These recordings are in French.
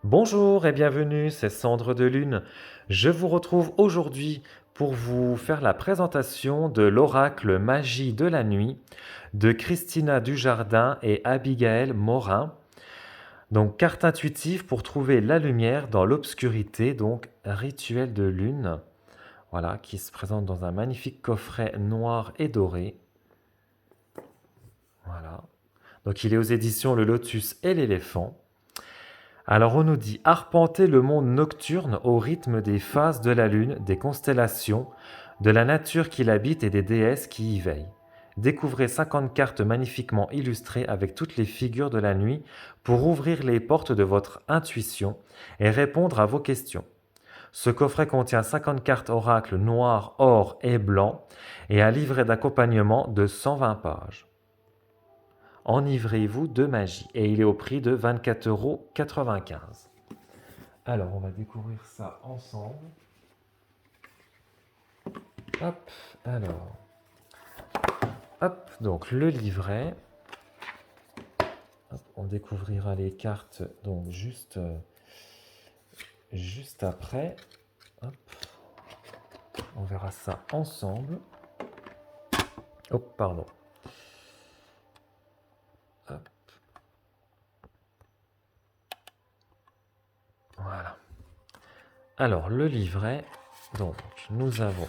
Bonjour et bienvenue, c'est Cendre de Lune. Je vous retrouve aujourd'hui pour vous faire la présentation de l'oracle Magie de la nuit de Christina Dujardin et Abigail Morin. Donc, carte intuitive pour trouver la lumière dans l'obscurité, donc rituel de lune. Voilà, qui se présente dans un magnifique coffret noir et doré. Voilà. Donc, il est aux éditions Le Lotus et l'Éléphant. Alors on nous dit arpenter le monde nocturne au rythme des phases de la lune, des constellations, de la nature qui l'habite et des déesses qui y veillent. Découvrez 50 cartes magnifiquement illustrées avec toutes les figures de la nuit pour ouvrir les portes de votre intuition et répondre à vos questions. Ce coffret contient 50 cartes oracles noires, or et blanc et un livret d'accompagnement de 120 pages. Enivrez-vous de magie et il est au prix de 24,95 €. Alors, on va découvrir ça ensemble. Hop, alors, hop, donc le livret. Hop, on découvrira les cartes donc juste après. Hop, on verra ça ensemble. Oh, pardon. Hop, voilà. Alors, le livret, donc nous avons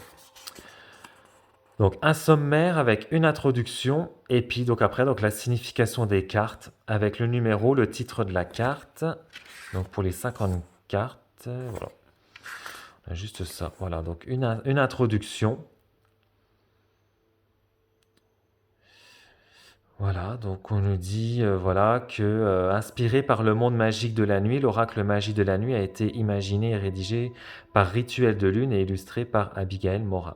donc un sommaire avec une introduction et puis donc après donc la signification des cartes avec le numéro, le titre de la carte. Donc pour les 50 cartes, voilà. On a juste ça. Voilà, donc une introduction. Voilà, donc on nous dit voilà que inspiré par le monde magique de la nuit, l'oracle magie de la nuit a été imaginé et rédigé par Rituel de Lune et illustré par Abigail Morin.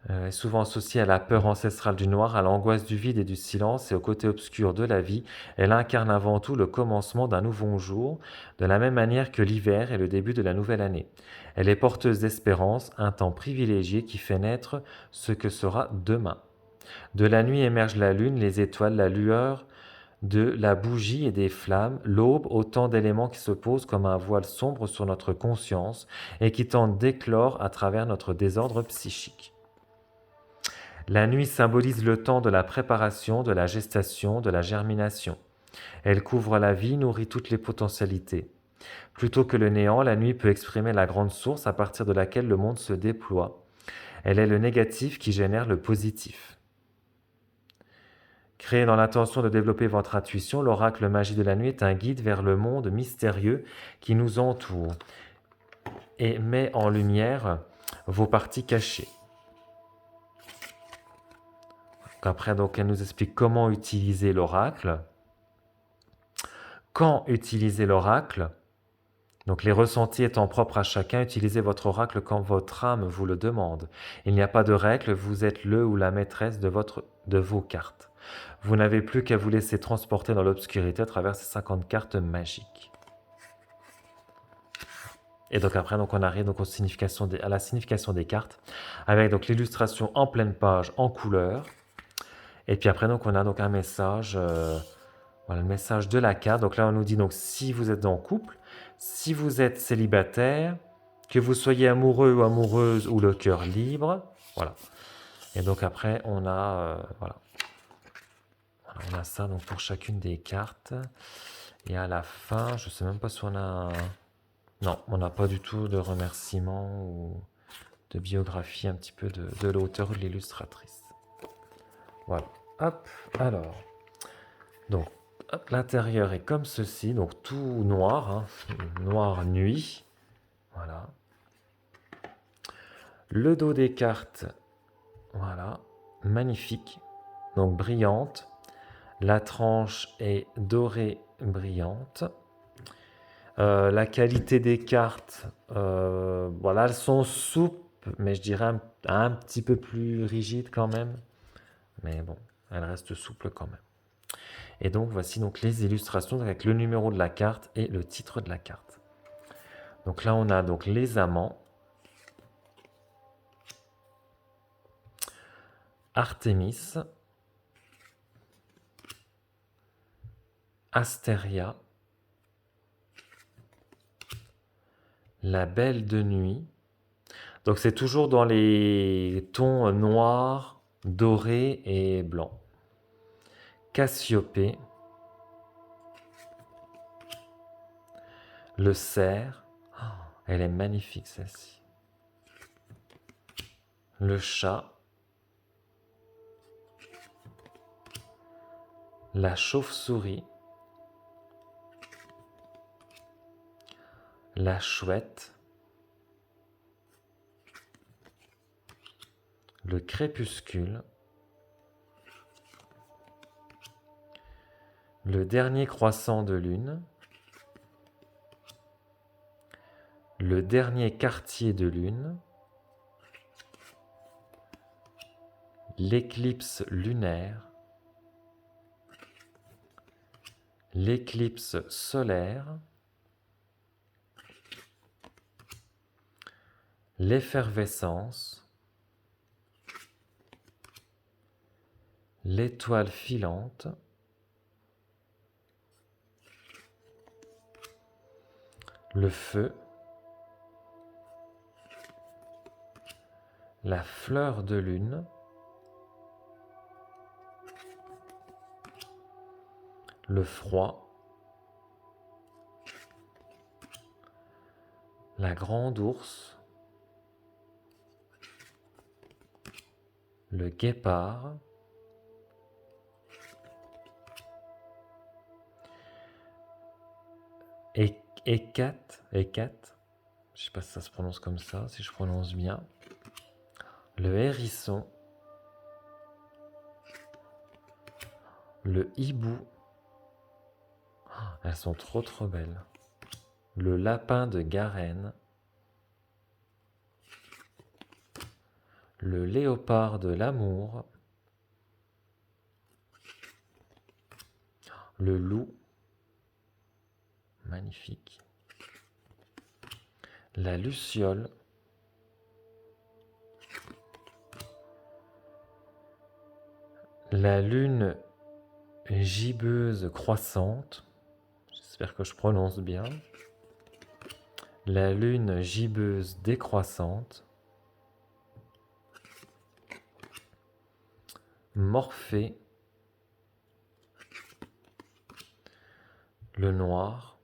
Est souvent associée à la peur ancestrale du noir, à l'angoisse du vide et du silence et au côté obscur de la vie, elle incarne avant tout le commencement d'un nouveau jour, de la même manière que l'hiver est le début de la nouvelle année. Elle est porteuse d'espérance, un temps privilégié qui fait naître ce que sera demain. De la nuit émerge la lune, les étoiles, la lueur de la bougie et des flammes, l'aube, autant d'éléments qui se posent comme un voile sombre sur notre conscience et qui tentent d'éclore à travers notre désordre psychique. La nuit symbolise le temps de la préparation, de la gestation, de la germination. Elle couvre la vie, nourrit toutes les potentialités. Plutôt que le néant, la nuit peut exprimer la grande source à partir de laquelle le monde se déploie. Elle est le négatif qui génère le positif. Créé dans l'intention de développer votre intuition, l'oracle magie de la nuit est un guide vers le monde mystérieux qui nous entoure et met en lumière vos parties cachées. Après, donc, elle nous explique comment utiliser l'oracle, quand utiliser l'oracle. Donc les ressentis étant propres à chacun, utilisez votre oracle quand votre âme vous le demande. Il n'y a pas de règle, vous êtes le ou la maîtresse de vos cartes. Vous n'avez plus qu'à vous laisser transporter dans l'obscurité à travers ces 50 cartes magiques. Et donc après, donc on arrive donc à la signification des cartes, avec donc l'illustration en pleine page en couleur. Et puis après, donc on a donc un message, voilà le message de la carte. Donc là, on nous dit donc si vous êtes en couple, si vous êtes célibataire, que vous soyez amoureux ou amoureuse ou le cœur libre, voilà. Et donc après, voilà, on a ça donc pour chacune des cartes. Et à la fin, je sais même pas si on a, non, on n'a pas du tout de remerciements ou de biographie un petit peu de l'auteur ou de l'illustratrice. Voilà. Hop, alors. Donc, l'intérieur est comme ceci, donc tout noir, hein, noir nuit. Voilà. Le dos des cartes, voilà, magnifique, donc brillante. La tranche est dorée brillante. La qualité des cartes, voilà, elles sont souples, mais je dirais un petit peu plus rigides quand même. Mais bon, elles restent souples quand même. Et donc voici donc les illustrations avec le numéro de la carte et le titre de la carte. Donc là on a donc les amants, Artémis, Astéria, La Belle de Nuit. Donc c'est toujours dans les tons noirs, dorés et blancs. Cassiopée. Le cerf. Oh, elle est magnifique celle-ci. Le chat. La chauve-souris. La chouette. Le crépuscule. Le dernier croissant de lune. Le dernier quartier de lune. L'éclipse lunaire. L'éclipse solaire. L'effervescence. L'étoile filante. Le feu. La fleur de lune. Le froid. La grande ours. Le guépard. Hécate, je sais pas si ça se prononce comme ça, si je prononce bien. Le hérisson. Le hibou. Elles sont trop belles. Le lapin de Garenne. Le léopard de l'amour. Le loup. Magnifique. La luciole. La lune gibbeuse croissante. J'espère que je prononce bien. La lune gibbeuse décroissante. Morphée. Le noir.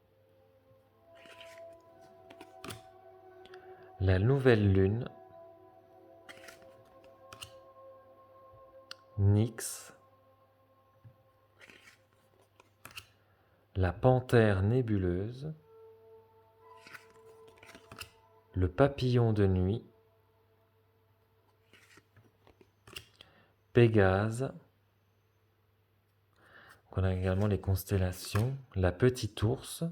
La nouvelle lune. Nyx. La panthère nébuleuse. Le papillon de nuit. Pégase. On a également les constellations. La petite ours.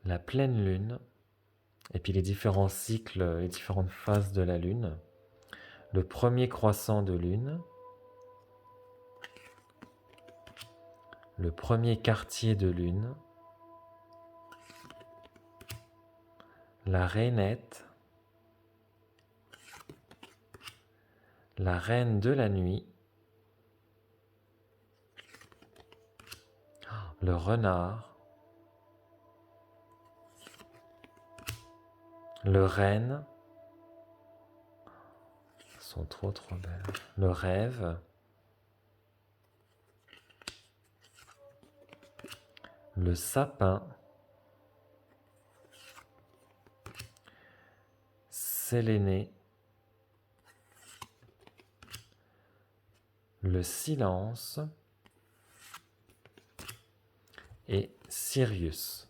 La pleine lune. Et puis les différents cycles, les différentes phases de la lune. Le premier croissant de lune. Le premier quartier de lune. La rainette. La reine de la nuit. Le renard. Le renne. Elles sont trop belles. Le rêve. Le sapin. Séléné. Le silence. Et Sirius.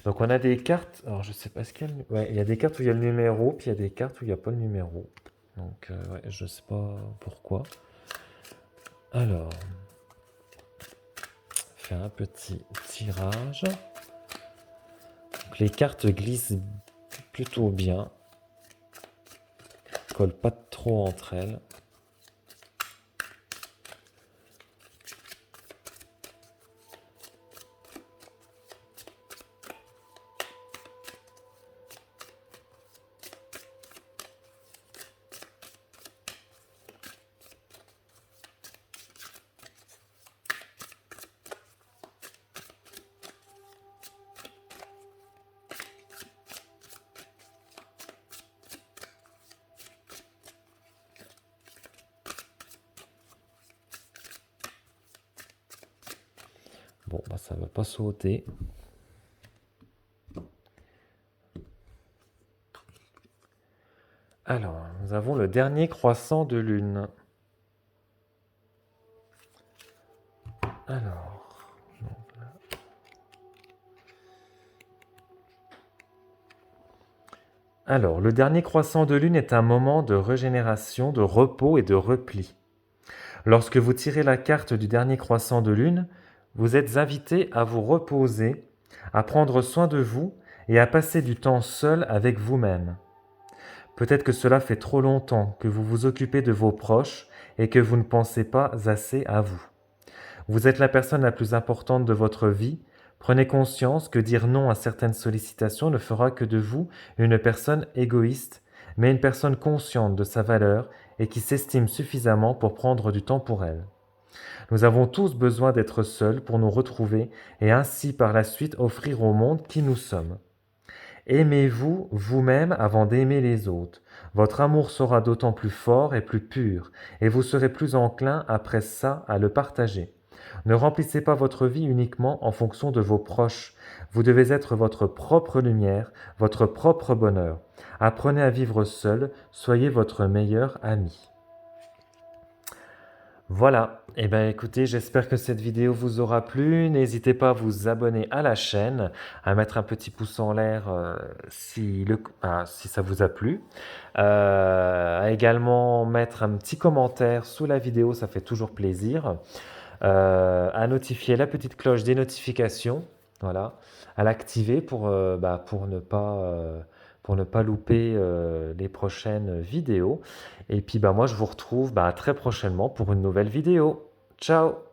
Donc on a des cartes, alors je sais pas ce qu'il y a, ouais, il y a des cartes où il y a le numéro, puis il y a des cartes où il n'y a pas le numéro. Donc ouais, je sais pas pourquoi. Alors, on fait un petit tirage. Donc, les cartes glissent plutôt bien, collent pas trop entre elles. Bon, bah, ça ne va pas sauter. Alors, nous avons le dernier croissant de lune. Alors, le dernier croissant de lune est un moment de régénération, de repos et de repli. Lorsque vous tirez la carte du dernier croissant de lune, vous êtes invité à vous reposer, à prendre soin de vous et à passer du temps seul avec vous-même. Peut-être que cela fait trop longtemps que vous vous occupez de vos proches et que vous ne pensez pas assez à vous. Vous êtes la personne la plus importante de votre vie. Prenez conscience que dire non à certaines sollicitations ne fera que de vous une personne égoïste, mais une personne consciente de sa valeur et qui s'estime suffisamment pour prendre du temps pour elle. Nous avons tous besoin d'être seuls pour nous retrouver et ainsi par la suite offrir au monde qui nous sommes. Aimez-vous vous-même avant d'aimer les autres. Votre amour sera d'autant plus fort et plus pur, et vous serez plus enclin après ça à le partager. Ne remplissez pas votre vie uniquement en fonction de vos proches. Vous devez être votre propre lumière, votre propre bonheur. Apprenez à vivre seul, soyez votre meilleur ami. Voilà, et bien écoutez, j'espère que cette vidéo vous aura plu. N'hésitez pas à vous abonner à la chaîne, à mettre un petit pouce en l'air si ça vous a plu. À également mettre un petit commentaire sous la vidéo, ça fait toujours plaisir. À notifier la petite cloche des notifications, voilà, à l'activer pour ne pas louper les prochaines vidéos. Et puis moi je vous retrouve très prochainement pour une nouvelle vidéo. Ciao!